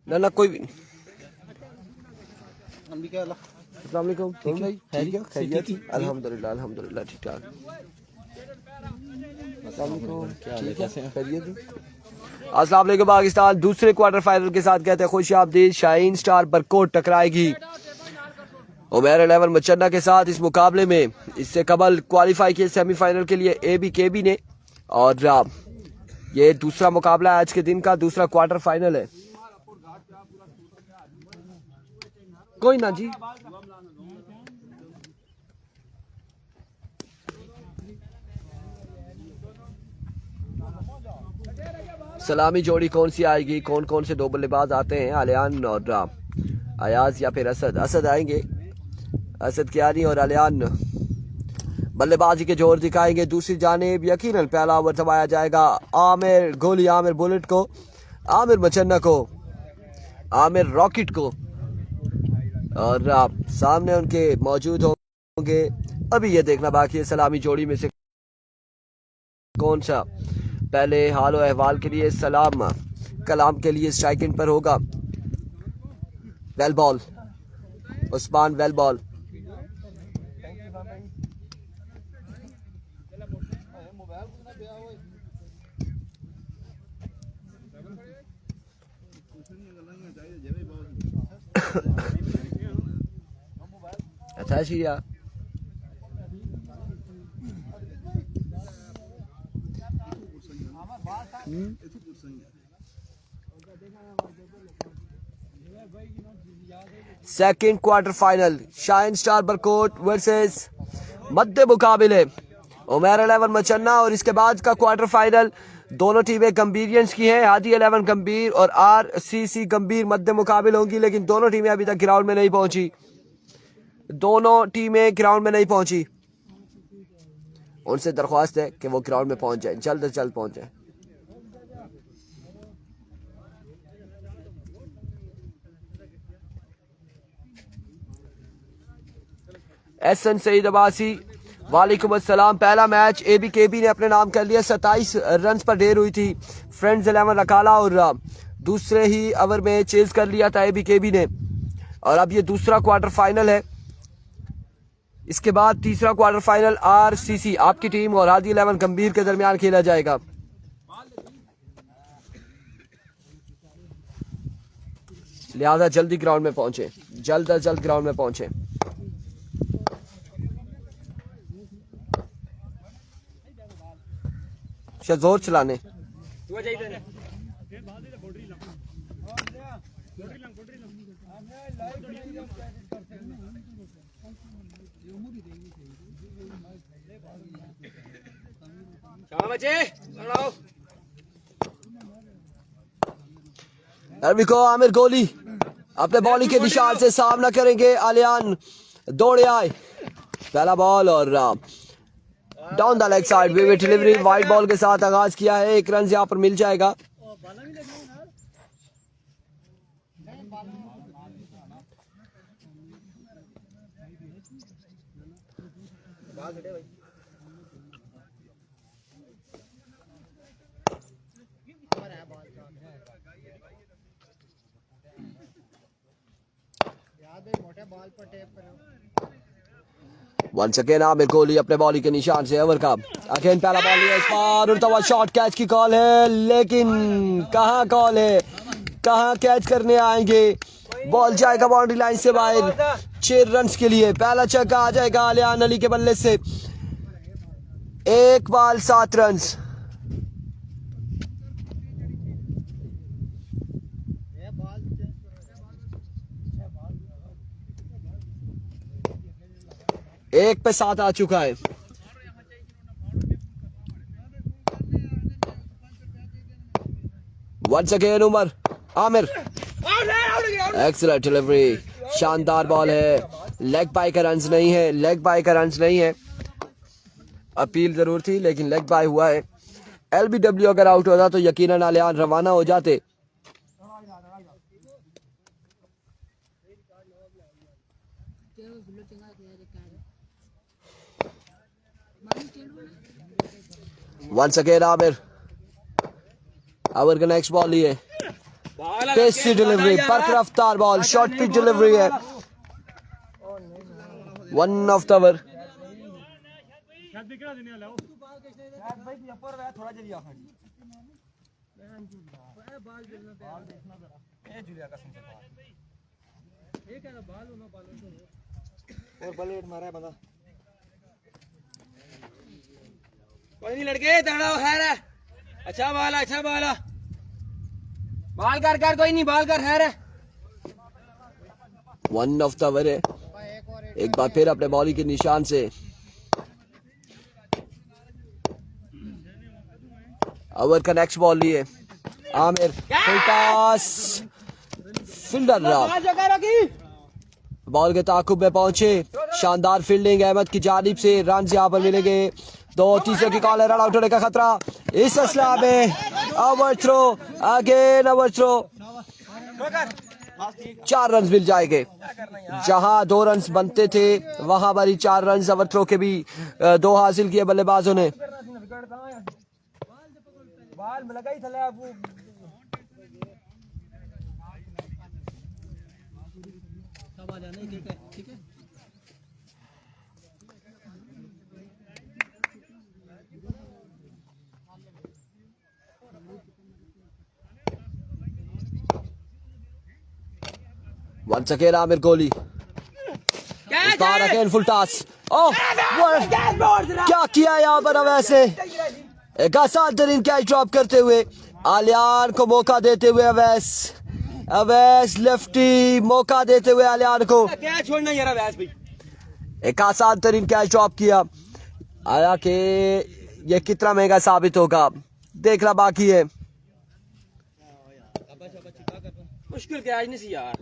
ना ना कोई भी। अस्सलाम वालेकुम। ठीक है, खैरियत? अल्हम्दुलिल्लाह अल्हम्दुलिल्लाह ठीक ठाक। अस्सलाम वालेकुम, ठीक है, खैरियत? अस्सलाम वालेकुम। पाकिस्तान दूसरे क्वार्टर फाइनल के साथ कहते हैं खुश आमदीद। शाहीन स्टार बरकोट टकराएगी उमैर 11 मचन्ना के साथ इस मुकाबले में। इससे कबल क्वालिफाई किए सेमीफाइनल के लिए ABKB ने, और ये दूसरा मुकाबला आज के दिन का दूसरा क्वार्टर फाइनल है। कोई ना जी। सलामी जोड़ी कौन सी आएगी, कौन कौन से दो बल्लेबाज आते हैं, आलियान और अयाज या फिर असद? असद आएंगे, असद कियानी और आलियान बल्लेबाजी के जोर दिखाएंगे। दूसरी जानिब यकीनन पहला ओवर थमाया जाएगा आमिर गोली, आमिर बुलेट को, आमिर मचन्ना को, आमिर रॉकेट को, और सामने उनके मौजूद होंगे। अभी ये देखना बाकी है सलामी जोड़ी में से कौन सा पहले हाल और अहवाल के लिए सलाम कलाम के लिए स्ट्राइकिंग पर होगा। Well ball, Usman well ball. अच्छा शिया second quarter final Shine Star Barkot versus मध्य मुकाबले उमैर 11 मचन्ना। और इसके बाद का क्वार्टर फाइनल दोनों टीमें गंभीरियंस की हैं। हादी 11 गंभीर और RCC गंभीर मध्य मुकाबले होंगी, लेकिन दोनों टीमें अभी तक ग्राउंड में नहीं पहुंची। दोनों टीमें ग्राउंड में नहीं पहुंची। उनसे दरख्वास्त है कि वो ग्राउंड में पहुंच जाए, जल्द से जल्द पहुंच जाए। एहसन सईद अब्बासी वालेकुम अस्सलाम। पहला मैच ABKB ने अपने नाम कर लिया, 27 रन पर ढेर हुई थी फ्रेंड्स 11 रकाला, और दूसरे ही ओवर में चेज कर लिया था ABKB ने। और अब ये दूसरा क्वार्टर फाइनल है। इसके बाद तीसरा क्वार्टर फाइनल RCC आपकी टीम और हादी 11 गंभीर के दरमियान खेला जाएगा। लिहाजा जल्दी ग्राउंड में पहुंचे, जल्द अज जल्द ग्राउंड में पहुंचे। जोर चलाने आमिर गोली अपने बॉलिंग के निशान से सामना करेंगे। आलियान दौड़े आए, पहला बॉल और डाउन द लेग साइड विविड डिलीवरी वाइड बॉल के साथ आगाज किया है। 1 रन यहाँ पर मिल जाएगा। वंस अगेन आमिर कोहली अपने बॉलिंग के निशान से ओवर का अगेन पहला बॉल लिया इस बार, उड़ता हुआ शॉट कैच की कॉल है, लेकिन कहां कॉल है, कहां कैच करने आएंगे। बॉल जाएगा बाउंड्री लाइन से बाहर 6 रन के लिए। पहला छक्का आ जाएगा आलियान अली के बल्ले से। 1 बॉल 7 रन। एक पे 7 आ चुका है। Once again Umar Amir, excellent delivery, शानदार बॉल है। लेग बाय का रन्स नहीं है, लेग बाय का रन्स नहीं है। अपील जरूर थी लेकिन लेग बाय हुआ है। LBW अगर आउट होता तो यकीनन आलियान रवाना हो जाते। वंस अगेन आमिर, आवर का नेक्स्ट बॉल लिए टेस्टी डिलीवरी, पर रफ्तार बॉल, शॉर्ट पिच डिलीवरी है। 1 ऑफ द ओवर। और बलेट मारा है बंदा। कोई नहीं लड़के, तगड़ा हो खैर है। अच्छा बाल है, अच्छा बाल है। बाल कर कोई नहीं, बाल कर खैर है। 1 ऑफ द ओवर है। एक बार फिर अपने बॉलिंग के निशान से ओवर का नेक्स्ट बॉल लिए Aamir, full toss, fielder ball के ताकुब में पहुंचे। शानदार फील्डिंग अहमद की जानिब से, रन यहाँ पर मिलेंगे। 2 तीसरे की कॉल है, रन आउट होने का खतरा इस असला में। Over throw, again over throw, 4 run मिल जाएंगे। जहां 2 रन बनते थे वहां पर ही 4 रन ओवर थ्रो के भी 2 हासिल किए बल्लेबाजों ने। बाल में लगा ही था आपको। ठीक है। Once again आमिर गोली, इस बार अगेन फुल टॉस। ओह क्या किया यहाँ पर अवैसे, एक आसान तरीन कैच ड्रॉप करते हुए आलियान को मौका देते हुए अवैस लेफ्टी मौका देते हुए आलियान को क्या छोड़ना यार अवैस भाई। एक आसान तरीन कैच ड्रॉप किया। आया कि ये कितना महंगा साबित होगा, देखना बाकी है। मुश्किल कैच नहीं सी यार।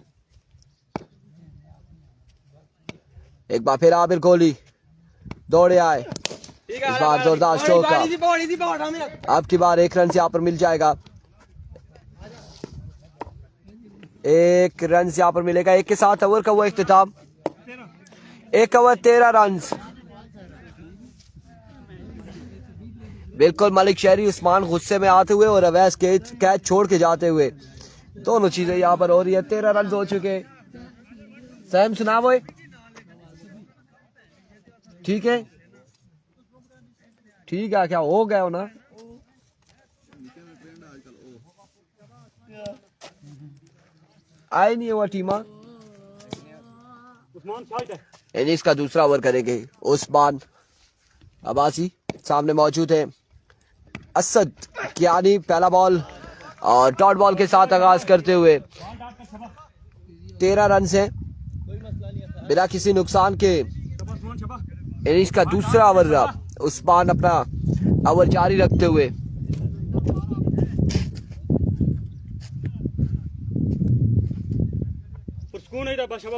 एक बार फिर आमिर कोहली दौड़े आए, इस बार जोरदार स्ट्रोक का। अब की बार 1 रन यहाँ पर मिल जाएगा, 1 रन यहाँ पर मिलेगा। 1 के साथ ओवर का वो इख्तिताम, 1 ओवर 13 रन। बिल्कुल मलिक शहरी उस्मान गुस्से में आते हुए और अवैस कैच छोड़ के जाते हुए, दोनों चीजें यहाँ पर हो रही है। 13 रन हो चुके। सैम सुना वो ठीक है, ठीक है, क्या हो गया हो ना। आई नहीं हुआ टीमा। इनिंग्स का दूसरा ओवर करेंगे उस्मान अब्बासी, सामने मौजूद है असद कियानी। पहला बॉल और डॉट बॉल के साथ आगाज करते हुए 13 रन से बिना किसी नुकसान के इनिंग्स का दूसरा ओवर उस्मान अपना ओवर जारी रखते हुए।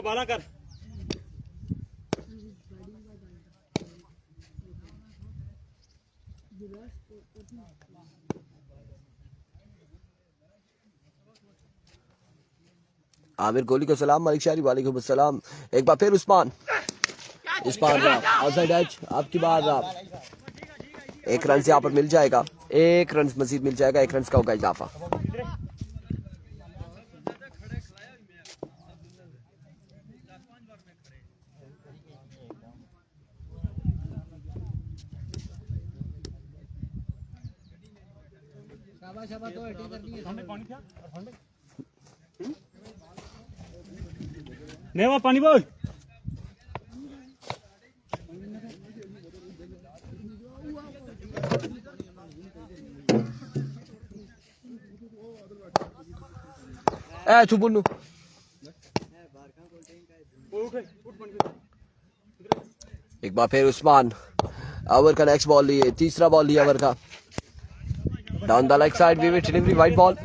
बाला कर। आमिर कोहली को सलाम, मलिक शहरी वालेकुम अस्सलाम। एक बार फिर उस्मान, इस बार आउटसाइड एज। आपकी बार 1 रन से यहाँ पर मिल जाएगा, 1 रन मजीद मिल जाएगा, 1 रन का होगा इजाफा। नहीं वो पानी बोल। तू बुन्नू एक बार फिर उस्मान ओवर का नेक्स्ट बॉल लिए, तीसरा बॉल लिया ओवर का। डाउन द लेग साइड विविड डिलीवरी, वाइट बॉल,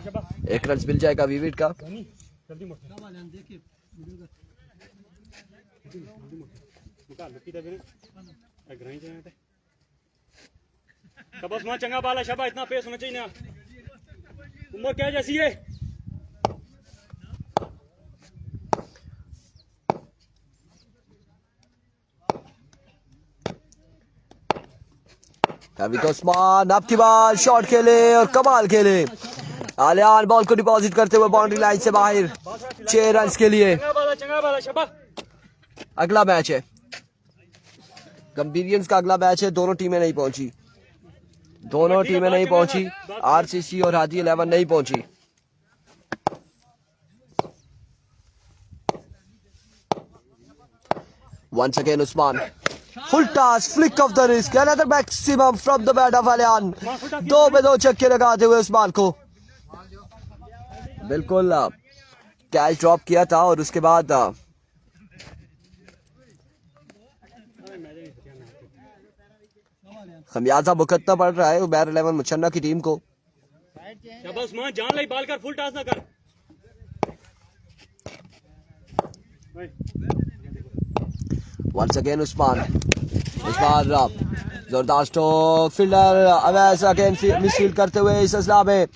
1 रन मिल जाएगा विविड का। चंगा बाला शाबा, इतना पेस होना चाहिए ना। उम्र क्या जैसी है। उस्मान अब की बार शॉट खेले और कमाल खेले। आलियान बॉल को डिपॉजिट करते हुए बाउंड्री लाइन से बाहर 6 रन के लिए। अगला मैच है गंभीरियंस का, अगला मैच है। दोनों टीमें नहीं पहुंची, आरसीसी और हाजी 11 नहीं पहुंची। Once again Usman, full toss, flick of the wrist, another maximum from the bat of Alian। 2 पे 2 छक्के लगाते हुए उस्मान को बिल्कुल कैच ड्रॉप किया था और उसके बाद खमियाजा भुगतना पड़ रहा है उबैर 11 मुचन्ना की टीम को। जान लाई बाल कर, फुल टॉस ना कर। Once again Usman जोरदार stroke, fielder Awais again misfield करते हुए इस असला में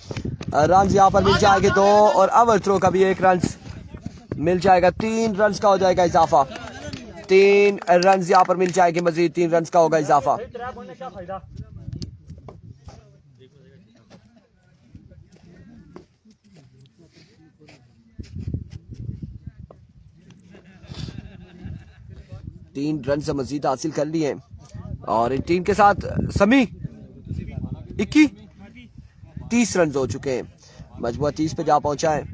रन यहाँ पर मिल जाएंगे 2 और ओवर थ्रो का भी 1 रन मिल जाएगा। 3 रन का हो जाएगा इजाफा, 3 रन यहाँ पर मिल जाएंगे, मजीद 3 रन का होगा इजाफा। तीन रन से मजीद हासिल कर लिए हैं और इन टीम के साथ समी 30 रन हो चुके हैं, मजबूर 30 पे जा पहुंचा है।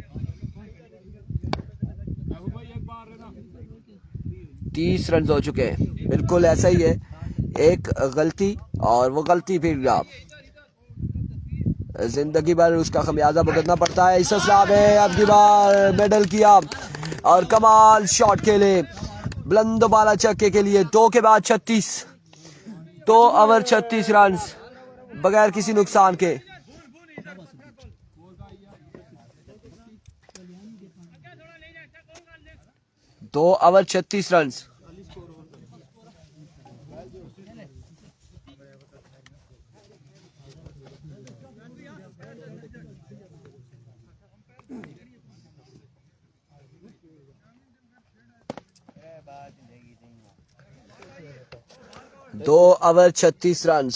30 रन हो चुके हैं, बिल्कुल ऐसा ही है। एक गलती और वो गलती फिर जिंदगी भर उसका खमियाजा भुगतना पड़ता है। इस असला में अब की बार मेडल किया और कमाल शॉट खेले, बुलंद बाला छक्के के लिए। 2 के बाद 36, 2 ओवर 36 रन बगैर किसी नुकसान के। दो ओवर 36 रन। दो ओवर 36 रन।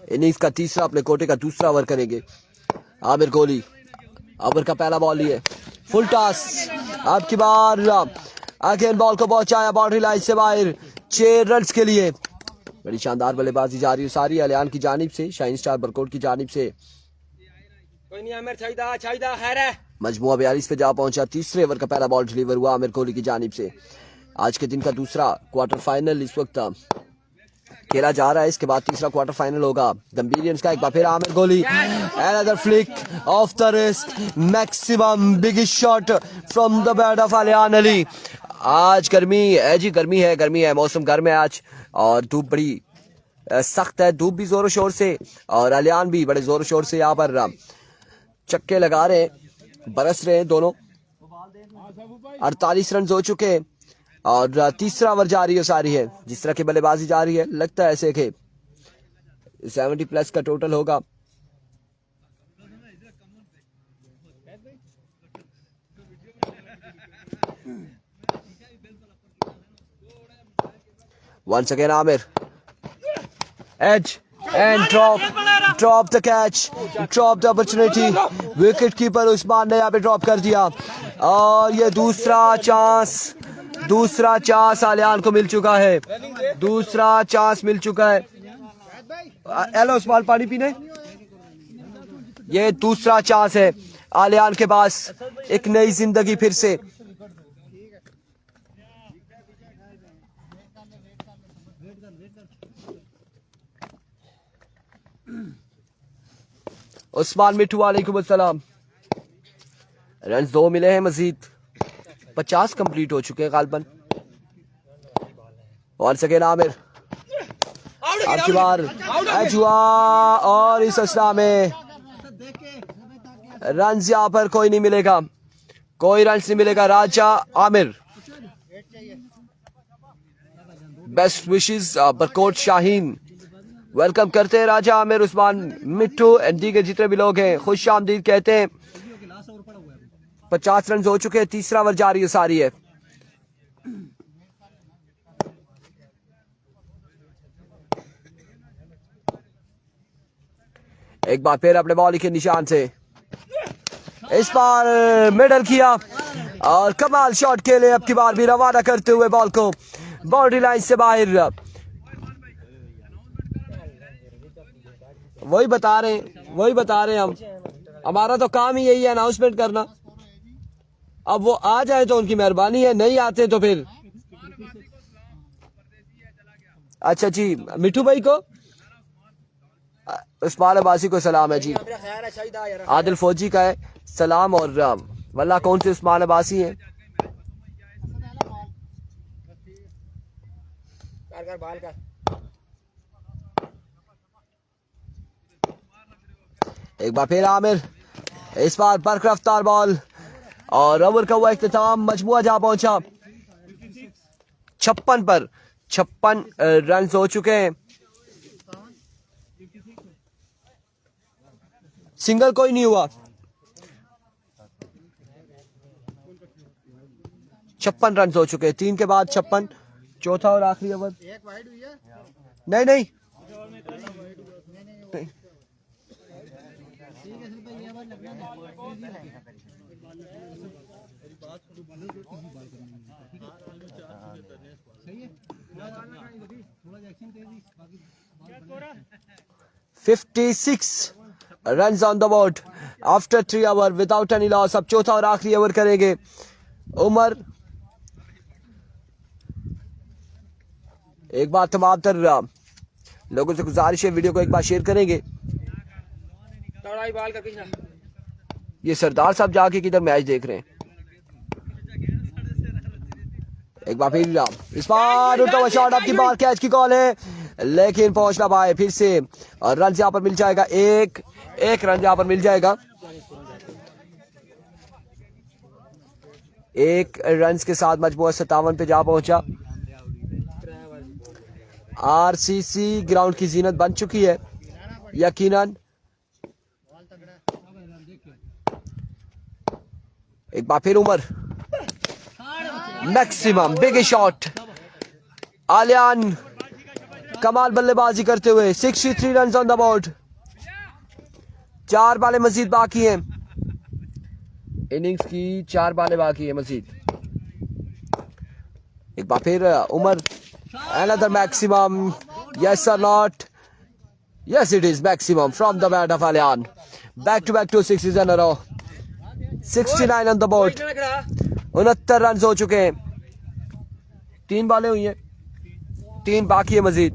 इनिंग्स का तीसरा अपने कोटे का दूसरा ओवर करेंगे आमिर कोहली। ओवर का पहला बॉल लिए, फुल टॉस, अब की बार अगेन बॉल को पहुंचाया बाउंड्री लाइन से बाहर 6 रन के लिए। बड़ी शानदार बल्लेबाजी जारी है सारी अलियान की जानिब से, शाइन स्टार बरकोट की जानिब से। कोई नहीं आमिर, चाहिदा है। मजमुआ 42 पे जा पहुंचा। तीसरे ओवर का पहला बॉल डिलीवर हुआ आमिर कोहली की जानिब से। आज के दिन का दूसरा क्वार्टर फाइनल इस वक्त खेला जा रहा है, इसके बाद तीसरा क्वार्टर फाइनल होगा। गंभीरियंस का एक बार फिर Aamir Kohli, another flick off the wrist, maximum biggest shot from the bat of Aliyan Ali. आज गर्मी है जी, गर्मी है, मौसम गर्म है आज और धूप बड़ी सख्त है, धूप भी जोरों शोर से और अलियान भी बड़े जोरों शोर से यहाँ पर चक्के लगा रहे हैं, बरस रहे हैं दोनों। 48 रन हो चुके हैं और तीसरा ओवर जारी है सारी है। जिस तरह की बल्लेबाजी जारी है लगता है ऐसे कि 70 प्लस का टोटल होगा। Once again Amir, edge and drop the catch, drop the opportunity। Wicket keeper Usman ने यहाँ पे ड्रॉप कर दिया और ये दूसरा चांस अलियान को मिल चुका है, दूसरा चांस मिल चुका है। हेलो उस्मान, पानी पीने। ये दूसरा चांस है अलियान के पास, एक नई जिंदगी फिर से। उस्मान मिठू वालेकुम अस्सलाम। रन 2 मिले हैं, मजीद 50 कंप्लीट हो चुके हैं गालबन। और सकेन आमिर, अब की बार एच हुआ और इस असला में रन यहाँ पर कोई नहीं मिलेगा, कोई रन नहीं मिलेगा। Raja Aamir, best wishes Barkot Shaheen, welcome करते हैं राजा आमिर, उस्मान, मिट्टू एंड दीगर जितने भी लोग हैं, खुश आमदीद कहते हैं। 50 रन हो चुके हैं, तीसरा ओवर जारी है सारी है। एक बार फिर अपने बॉलिंग के निशान से इस बार मिडल किया और कमाल शॉट के लिए अब की बार भी रवाना करते हुए बॉल को बाउंड्री लाइन से बाहर। वही बता रहे हैं हम, हमारा तो काम ही यही है अनाउंसमेंट करना। अब वो आ जाए तो उनकी मेहरबानी है, नहीं आते तो फिर अच्छा जी। मिठू भाई को, उस्मान अब्बासी को सलाम है जी, आदिल फौजी का है सलाम। और वल्लाह कौन से उस्मान अब्बासी हैं। एक बार फिर आमिर, इस बार बर्क रफ्तार बॉल और ओवर का हुआ इख्तिताम। मजमुआ जा पहुंचा 56 पर, 56 रन हो चुके हैं। सिंगल कोई नहीं हुआ, 56 रन हो चुके हैं, 3 के बाद 56, चौथा और आखिरी ओवर। नहीं नहीं, $56 runs on the board after 3 hours without any loss। अब चौथा और आखिरी ओवर करेंगे उमर। एक बार तमाम तर लोगों से गुजारिश है, वीडियो को एक बार शेयर करेंगे। ये सरदार साहब जाके किधर मैच देख रहे हैं। एक बार फिर इस बार उल्टा हुआ शॉट, आपकी बार कैच की कॉल है लेकिन पहुंच ना पाए फिर से। और रन यहाँ पर मिल जाएगा, एक रन यहाँ पर मिल जाएगा। 1 रन के साथ मजमूआ 57 पे जा पहुंचा। आरसीसी ग्राउंड की जीनत बन चुकी है यकीनन। एक बार फिर Umar, maximum big shot, Aliyan कमाल बल्लेबाजी करते हुए 63 रन ऑन द बोर्ड। 4 बालें मजीद बाकी हैं, इनिंग्स की 4 बालें बाकी है मजीद। एक बार फिर Umar, another maximum, yes or not, yes it is maximum from the bat of Alian, back to back 2 sixes in a row, 69 on the board, 69 run हो चुके हैं। 3 बालें हुई हैं, 3 बाकी है मजीद।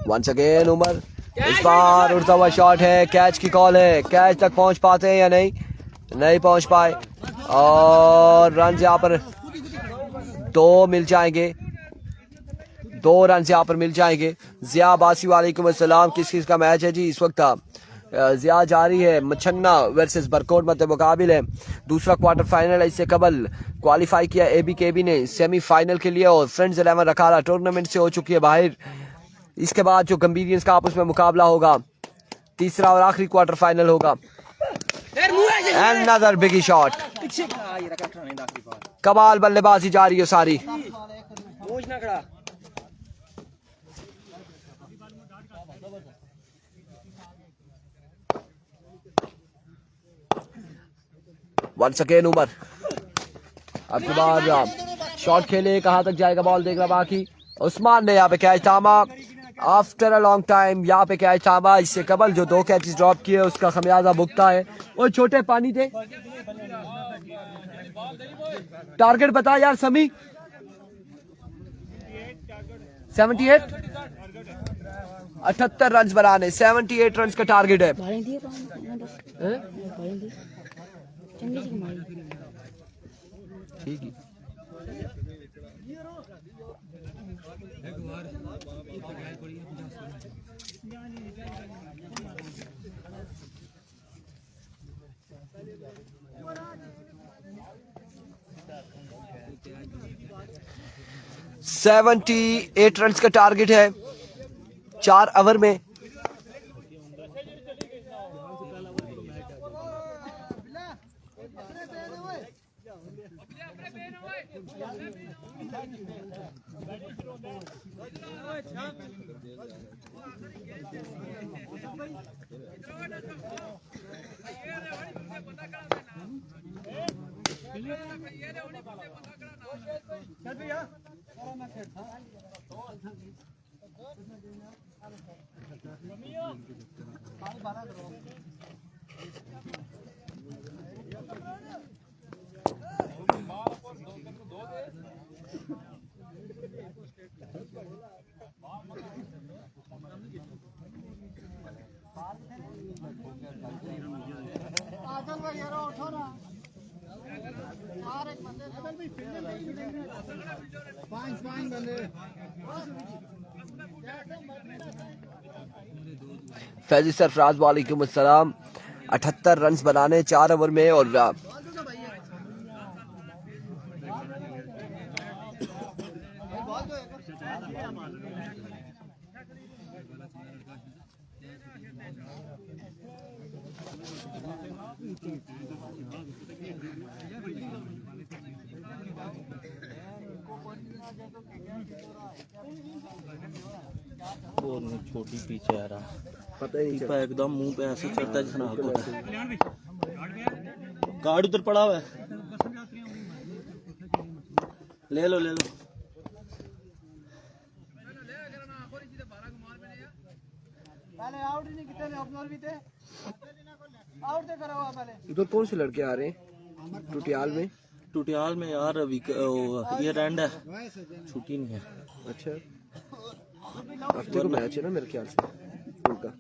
वंस अगेन उमर, इस बार उड़ता हुआ शॉट है, कैच की कॉल है, कैच तक पहुंच पाते हैं या नहीं, नहीं पहुंच पाए और रन यहाँ पर 2 मिल जाएंगे, 2 रन यहाँ पर मिल जाएंगे। जिया अब्बासी वालेकुम अस्सलाम, किस का मैच है जी इस वक्त? जिया जारी है, मछन्ना वर्सेस बरकोट मत मुकाबिल है, दूसरा क्वार्टर फाइनल है। इससे कबल क्वालिफाई किया ABKB ने सेमीफाइनल के लिए और फ्रेंड्स 11 रखाला टूर्नामेंट से हो चुकी है बाहर। इसके बाद जो गंभीरियंस का आपस में मुकाबला होगा, तीसरा और आखिरी क्वार्टर फाइनल होगा। Another big shot, कमाल बल्लेबाजी जारी है सारी। वंस अगेन उमर, अब के बाद शॉट खेले, कहां तक जाएगा बॉल देखना बाकी। उस्मान ने यहाँ पे कैच थामा, आफ्टर अ लॉन्ग टाइम यहाँ पे कैच थामा। इससे कबल जो 2 कैचेस ड्रॉप किए उसका खमियाजा भुगता है। और छोटे पानी थे, टारगेट बता यार समी। 78 78 रन बनाने, 78 रन का टारगेट है। ठीक है। सेवेंटी 8 रन का टारगेट है 4 ओवर में। फैजी सरफराज वालेकुम अस्सलाम। 78 रन बनाने 4 ओवर में और छोटी पीछे आ रहा पता ही नहीं चला। एकदम मुंह पे ऐसे चढ़ता है जिसने कार्ड उधर पड़ा हुआ है, ले लो ले लो। इधर कौन से लड़के आ रहे हैं टुटियाल में? टुटियाल में यार ये रैंड है, छुट्टी नहीं है। अच्छा, हफ्ते को मैच है ना मेरे ख्याल से उनका।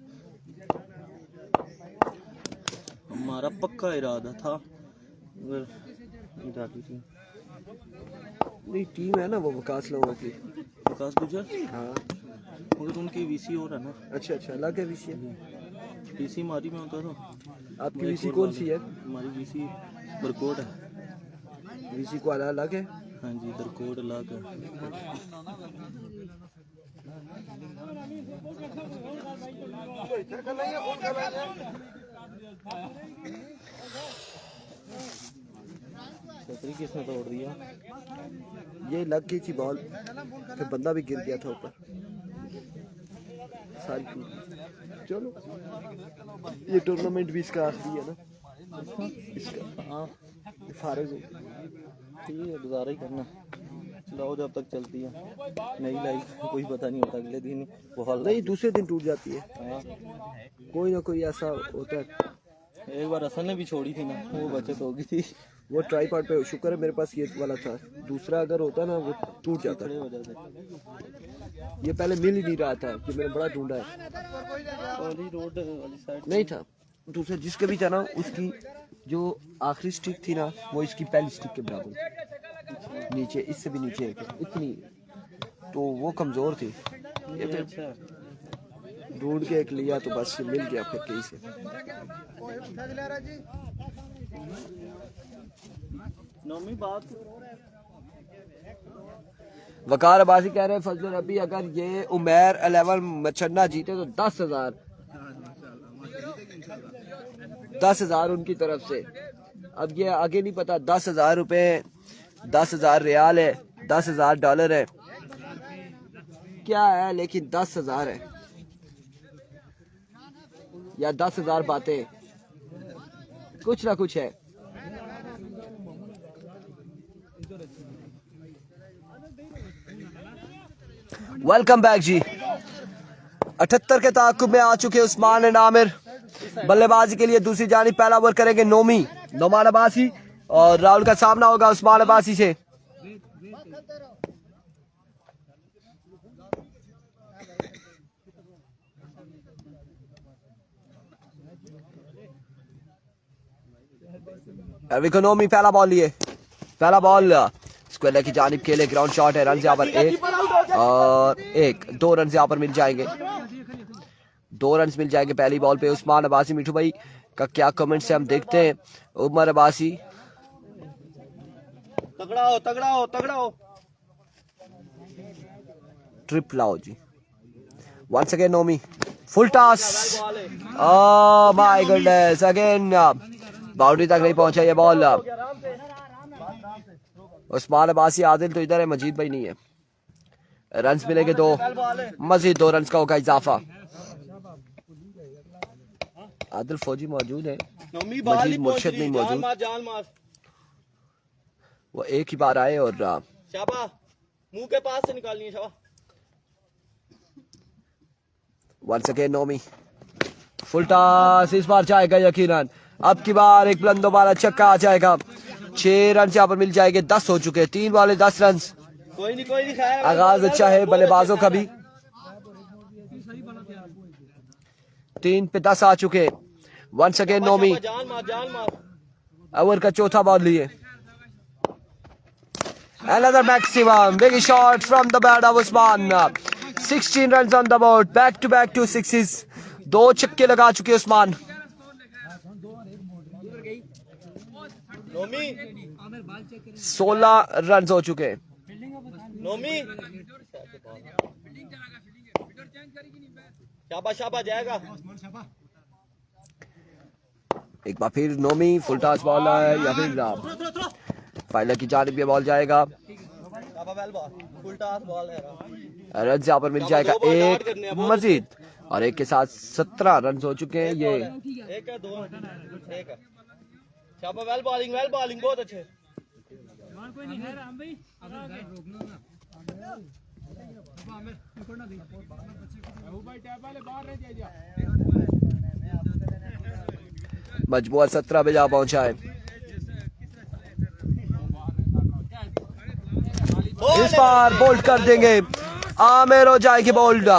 हमारा पक्का इरादा था मगर नहीं, टीम है ना वो वकास लोगों की। विकास गुजर, हाँ मगर उनकी वीसी हो रहा है ना। अच्छा अच्छा, अलग है वीसी। वीसी हमारी में होता था। आपकी वीसी कौन सी है? हमारी वीसी बरकोट है। वीसी को अलग अलग है? हाँ जी, बरकोट अलग है। छतरी किसने तोड़ दिया? ये लग गई थी बॉल, फिर बंदा भी गिर गया था ऊपर, सारी टूट। चलो, ये टूर्नामेंट भी इसका आखिरी है ना, इसका। हाँ फारग हो ठीक है, गुजारा ही करना। चलाओ जब तक चलती है, नई लाइफ कोई पता नहीं होता, अगले दिन बहुत नहीं, दूसरे दिन टूट जाती है। हाँ, कोई ना कोई ऐसा होता है। एक बार असल ने भी छोड़ी थी ना, वो बचत हो गई थी। वो ट्राईपॉड पे, शुक्र है मेरे पास ये वाला था, दूसरा अगर होता ना वो टूट जाता। खड़े हो जाते। ये पहले मिल ही नहीं रहा था कि मैंने बड़ा ढूंढा है, वाली रोड वाली साइड नहीं था। दूसरा जिसके भी था ना, उसकी जो आखिरी स्टिक थी ना, वो इसकी पहली स्टिक के बराबर नीचे, इससे भी नीचे इतनी, तो वो कमजोर थी। ये फिर अच्छा ढूंढ के एक लिया तो बस मिल गया फिर कहीं से। नौमी बात वकार अब्बासी कह रहे हैं फजल रबी अगर ये उमेर 11 मच्छरना जीते तो 10,000 उनकी तरफ से। अब ये आगे नहीं पता, 10,000 रुपए, 10,000 रियाल है, 10,000 डॉलर है, क्या है, लेकिन 10,000 है या 10,000 बातें, कुछ ना कुछ है। वेलकम बैक जी। 78 के ताकुब में आ चुके उस्मान नामिर बल्लेबाजी के लिए। दूसरी जानिब पहला ओवर करेंगे नोमान अब्बासी और राहुल का सामना होगा उस्मान अब्बासी से। इकोनॉमी पहला बॉल लिए, पहला बॉल स्क्वायर की जानिब के लिए ग्राउंड शॉट है, रन यहाँ पर 1 और 1, 2 रन यहाँ पर मिल जाएंगे, 2 रन मिल जाएंगे पहली बॉल पे। उस्मान अब्बासी मिठू भाई का क्या कमेंट से हम देखते हैं। उमर अब्बासी तगड़ा हो तगड़ा हो तगड़ा हो। ट्रिप लाओ जी। Once again Nomi full toss, oh my goodness, again boundary तक नहीं पहुंचा ये बॉल। उस्मान अब्बासी आदिल तो इधर है, मजीद भाई नहीं है। रन्स मिलेंगे 2, मजीद 2 रन्स का होगा इजाफा। आदिल फौजी मौजूद है, मजीद मुर्शिद नहीं मौजूद, वो एक ही बार आए और शाबा मुंह के पास से निकालनी है शाबा। Once again Nomi full toss, इस बार जाएगा यकीनन, अब की बार एक बुलंद दोबारा छक्का आ जाएगा। 6 रन यहाँ पर मिल जाएंगे, 10 हो चुके हैं, 3 बॉल 10 रन। कोई नहीं खैर, आगाज अच्छा है बल्लेबाजों का भी, 3 पे 10 आ चुके। वंस अगेन नोमी, ओवर का चौथा बॉल लिए। Another maximum big shot from the bat of Usman, 16 runs on the board, back to back 2 sixes, 2 छक्के लगा चुके उस्मान। 16 रन हो चुके। शाबा जाएगा। एक बार फिर नोमी फुल टॉस बॉल है या फिर फाइनल की जानिब ये बॉल जाएगा। रन यहाँ पर मिल जाएगा 1 मजीद और 1 के साथ 17 रन हो चुके हैं ये। वेल बॉलिंग बहुत अच्छे। मजबूर 17 पे जा पहुंचा है। इस बार बोल्ड कर देंगे, आमिर हो जाएगी बोल्ड।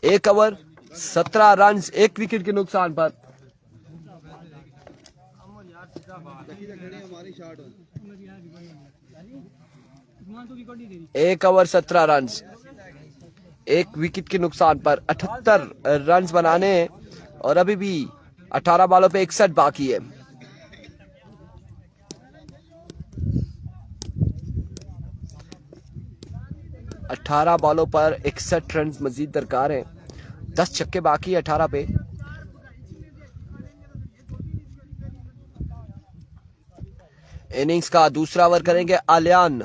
1 ओवर 17 रन 1 विकेट के नुकसान पर। एक ओवर 17 रन 1 विकेट के नुकसान पर 78 रन बनाने हैं और अभी भी 18 बॉलों पे 61 बाकी है। अठारह बॉलों पर 61 रन मजीद दरकार हैं, 10 छक्के बाकी 18 पे। इनिंग्स का दूसरा ओवर करेंगे आलियान।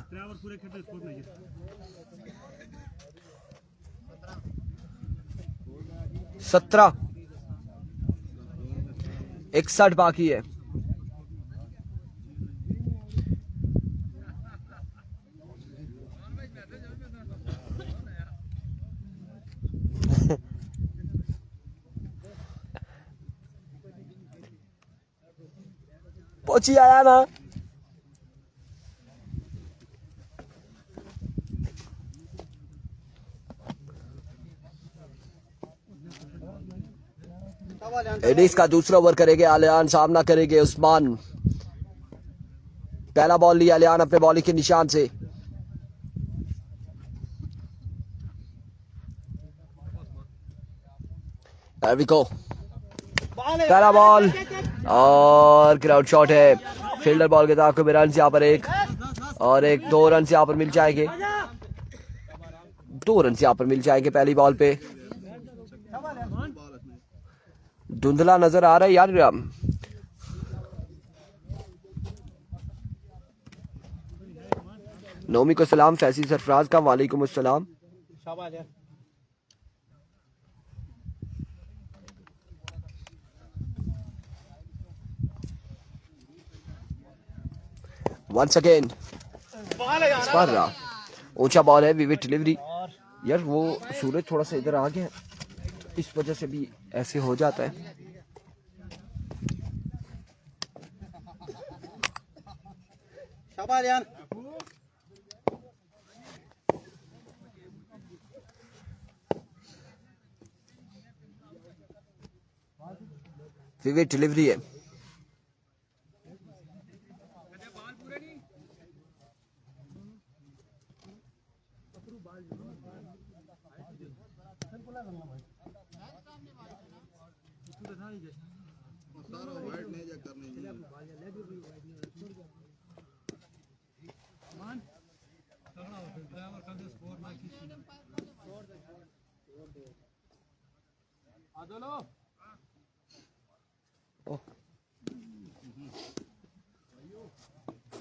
सत्रह 61 बाकी है। पहुंची आया ना। इनिंग्स का दूसरा ओवर करेंगे आलियान, सामना करेंगे उस्मान। पहला बॉल लिया आलियान अपने बॉलिंग के निशान से। पहला बॉल और ग्राउंड शॉट है, फील्डर बॉल के ताक़ में रन यहाँ पर 1 और 1, 2 रन यहाँ पर मिल जाएंगे, 2 रन यहाँ पर मिल जाएंगे पहली बॉल पे। धुंधला नजर आ रहा है यार। नोमी को सलाम, फैसी सरफराज का वालेकुम अस्सलाम। वंस अगेन ऊंचा बॉल है, विविड डिलीवरी। यार वो सूरज थोड़ा सा इधर आ गया, इस वजह से भी ऐसे हो जाता है। शाबाश यार। विविड डिलीवरी है।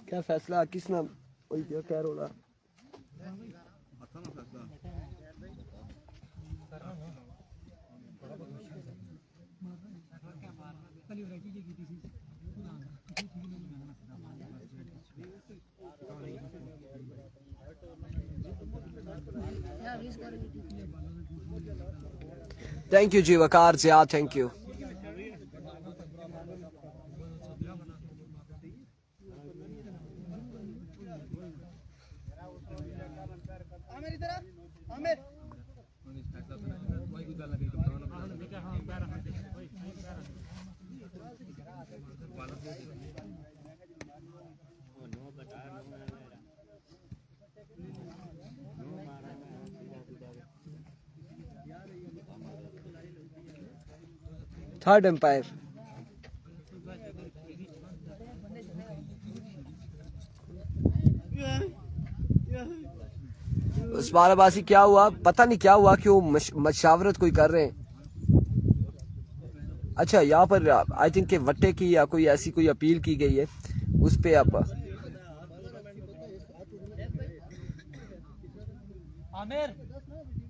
क्या फैसला किस नाम वही क्या कह रहा thank you ji Waqar Zia thank you third umpire उस बाराबासी क्या हुआ पता नहीं क्या हुआ क्यों मशावरत कोई कर रहे हैं। अच्छा यहाँ पर आई थिंक के वट्टे की या कोई ऐसी कोई अपील की गई है उस पे आप आमिर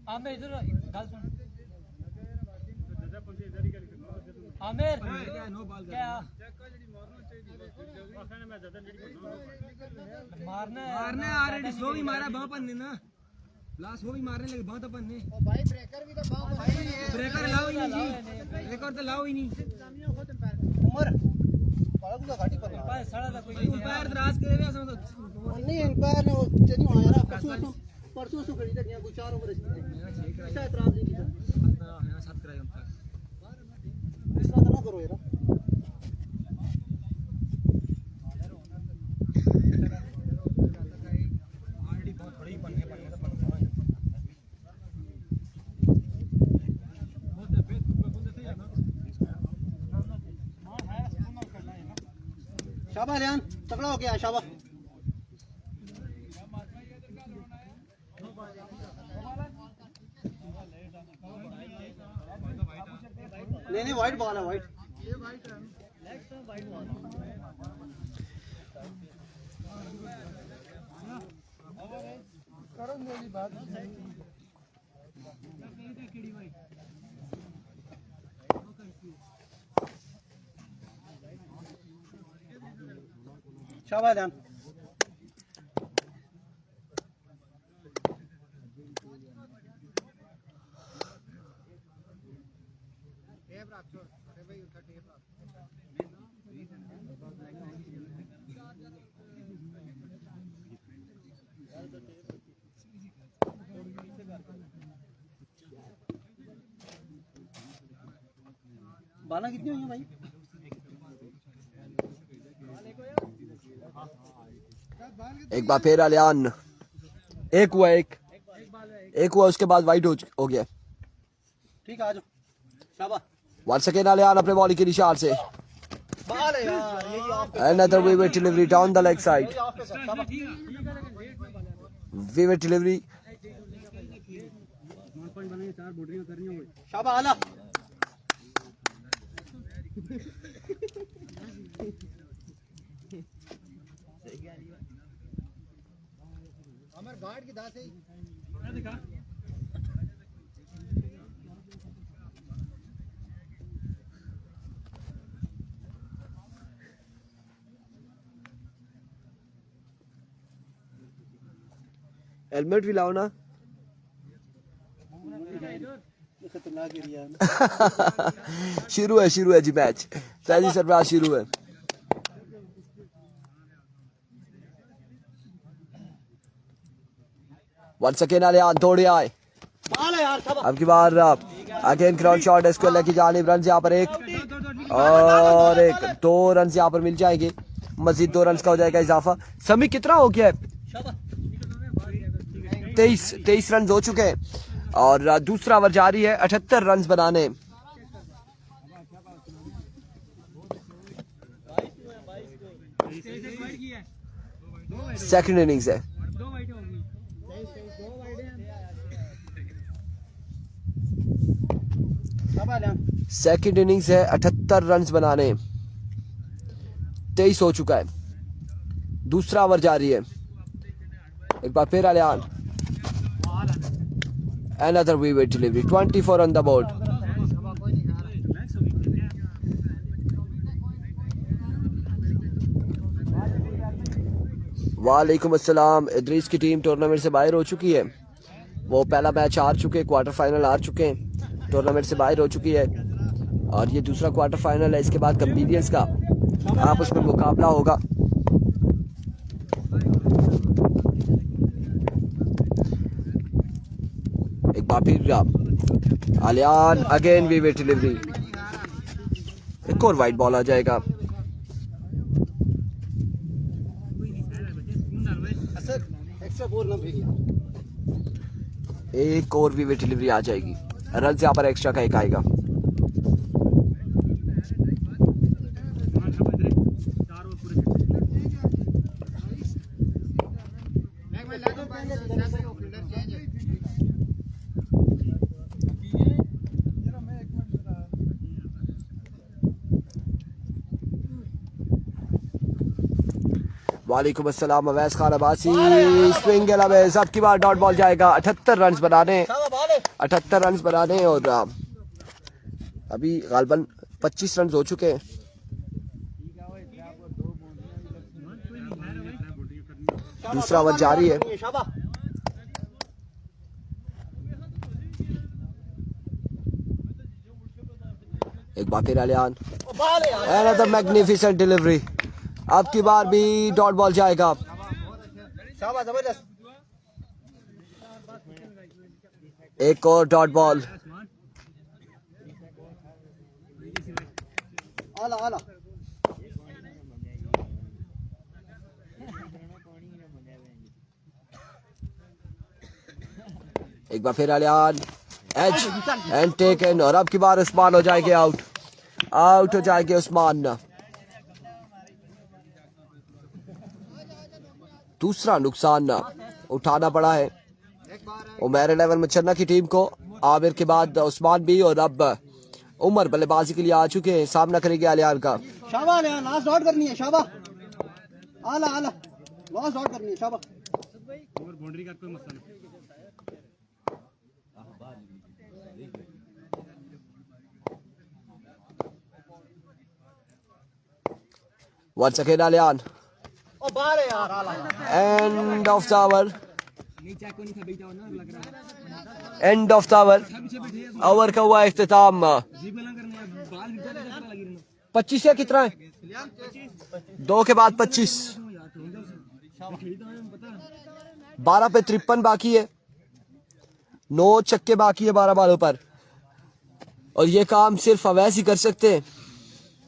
आमिर इधर गल सुन आमिर क्या मारना मारने ऑलरेडी सो भी मारा बाह पन्ने ना लास्ट वो भी मारने लगे बाह तो पन्ने भाई ब्रेकर भी तो बाहर ब्रेकर लाओ ही नहीं जी ब्रेकर तो लाओ ही नहीं उमर बड़ा गुला घाटी पर भाई सड़ा था कोई पैर दराज करे हुए असं तो नहीं एम्पायर ने वो चेंज होना यार परसों से खरीदा गया कुछ 4 ओवर ऐसा एतराज नहीं किया हां साथ कराए हम इस तरह ना करो यार ऑलरेडी बहुत बड़ी पन्ने शाबाश लियान तगड़ा हो गया शाबाश नहीं वाइट बॉल है वाइट करो मेरी बात शाबाश लियान बाला कितनी हुई है भाई एक बार फिर अलियान एक हुआ उसके बाद वाइट हो गया ठीक है आ जाओ शाबाश वंस अगेन अलियान अपने बॉलिंग के निशान से बाल है यार यही of another vivid delivery down the leg side पे ऑफ पे शाबाश vivid delivery शाबाश आला हमारे गार्ड की दास है हेलमेट भी लाओ ना खतरनाक एरिया है शुरू है जी मैच सैजी सरफराज शुरू है वंस अगेन अलियान दौड़े आए बाल है यार शाबाश अब की बार अगेन ग्राउंड शॉट इसको लेके जानिब रन यहाँ पर एक और एक 2 रन यहाँ पर मिल जाएंगे मजीद 2 रन का हो जाएगा इजाफा समय कितना हो गया है 23 रन हो चुके हैं और दूसरा ओवर जारी है 78 रन बनाने। सेकंड इनिंग्स है, सेकंड इनिंग्स है 78 रन बनाने, 23 हो चुका है। दूसरा ओवर जारी है, एक बार फिर Aliyan, another vivid delivery, 24 on the board। वालेकुम अस्सलाम। इदरीस की टीम टूर्नामेंट से बाहर हो चुकी है, वो पहला मैच हार चुके, क्वार्टर फाइनल हार चुके हैं, टूर्नामेंट से बाहर हो चुकी है और ये दूसरा क्वार्टर फाइनल है। इसके बाद कंपीडियंस का आपस में मुकाबला होगा। एक बार फिर आलियान, अगेन विविड डिलीवरी, एक और वाइड बॉल आ जाएगा। एक्स्ट्रा बोल ना भैया, एक और विविड डिलीवरी आ जाएगी। रन यहाँ पर एक्स्ट्रा का एक आएगा। वालेकुम अस्सलाम। अवैस खान अब्बासी, स्विंग अवेज, अब की बार डॉट बॉल जाएगा। 78 रन बनाने, 78 रन बनाने और अभी गालबन 25 रन हो चुके हैं। दूसरा ओवर जारी है, एक बार फिर आलियान, another magnificent delivery, अब की बार भी डॉट बॉल जाएगा। एक और डॉट बॉल, आला आला एक बार फिर आलियान, एज एंड टेकन और अब की बार उस्मान हो जाएंगे आउट, आउट हो जाएंगे उस्मान। दूसरा नुकसान उठाना पड़ा है उमर 11 मचन्ना की टीम को। आमिर के बाद उस्मान भी और अब उमर बल्लेबाजी के लिए आ चुके हैं, सामना करेंगे आलियान का। शाबा आलियान, लास्ट आउट करनी है शाबा, आला आला लास्ट आउट करनी है शाबा। Once again आलियान, ओ बाहर है यार, आला end of the over, end of the over, over का हुआ इख्तिताम। 25 है, कितना है? 2 के बाद 25, 12 पे 53 बाकी है, 9 छक्के बाकी है 12 बालों पर और ये काम सिर्फ अवैस ही कर सकते हैं।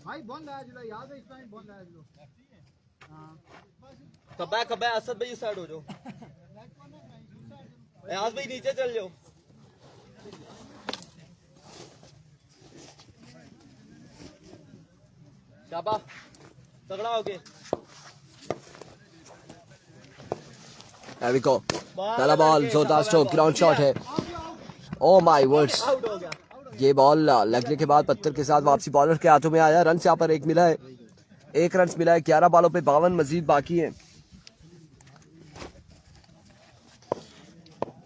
भाई बंद है जुला, याद है इसमें बंद है जुला। कब असद भाई साइड हो जाओ, आज भाई नीचे चल जाओ। शाबाश, तगड़ा हो गए। There we go. पहला बॉल, जोरदार स्ट्रोक, ग्राउंड शॉट है। ओ माय वर्ड्स, ये बॉल लगने के बाद पत्थर के साथ वापसी बॉलर के हाथों में आया। रन यहाँ पर एक मिला है, 1 रन मिला है। 11 बॉलों पे 52 मजीद बाकी है।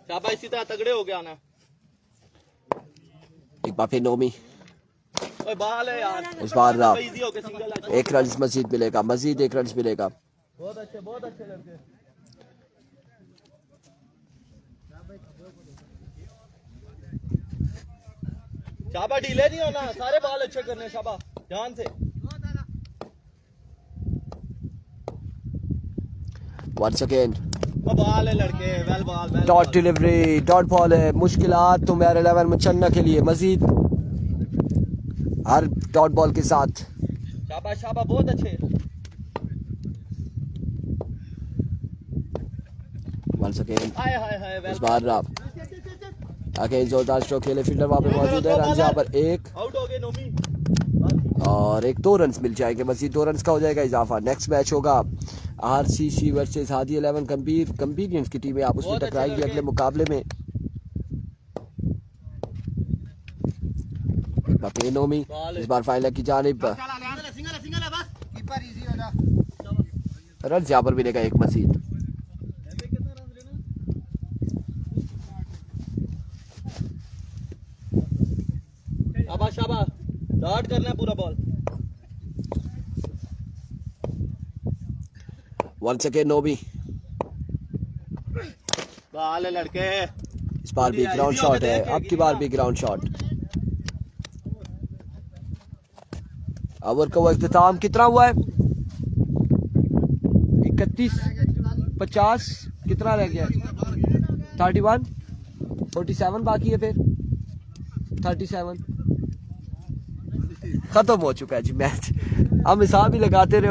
शाबाश, इसी तरह तगड़े हो गया ना। एक बार फिर नोमी, ओए बाल है यार, इस बार इजी हो गया, सिंगल है। 1 रन मजीद मिलेगा, मजीद 1 रन मिलेगा। बहुत अच्छे लड़के। शाबा ढीले नहीं होना, सारे बॉल अच्छे करने। शाबा ध्यान से। Once again, बॉल है लड़के, well ball, dot delivery, dot ball है। मुश्किलात तो मेरे 11 मचन्ना के लिए मजीद हर डॉट बॉल के साथ। शाबा शाबा, बहुत अच्छे। Once again, हाय हाय हाय, इस बार आगे जोरदार स्ट्रोक खेले फील्डर वहां पे मौजूद है। रन यहाँ पर एक आउट हो गए नोमी। और एक 2 रन मिल जाएंगे, मजीद 2 रन का हो जाएगा इजाफा। नेक्स्ट मैच होगा आरसीसी वर्सेस हादी 11 कंपीनियंस की टीमें आपस में टकराएंगी अगले मुकाबले में। नोमी इस बार फाइनल की जानिब सिंगल है बस कीपर इजी हो जा। रन यहाँ पर मिलेगा एक मजीद। शाबाश शाबाश, डॉट करना है पूरा बॉल। वंस अगेन नोमी, बाल है लड़के। इस बार भी ग्राउंड शॉट है, अब की बार भी ग्राउंड शॉट। ओवर का वो इख्तिताम कितना हुआ है? 31 50 कितना रह गया? 31 47 बाकी है, फिर 37 खत्म हो चुका है जी मैच। हम हिसाब ही लगाते रहे।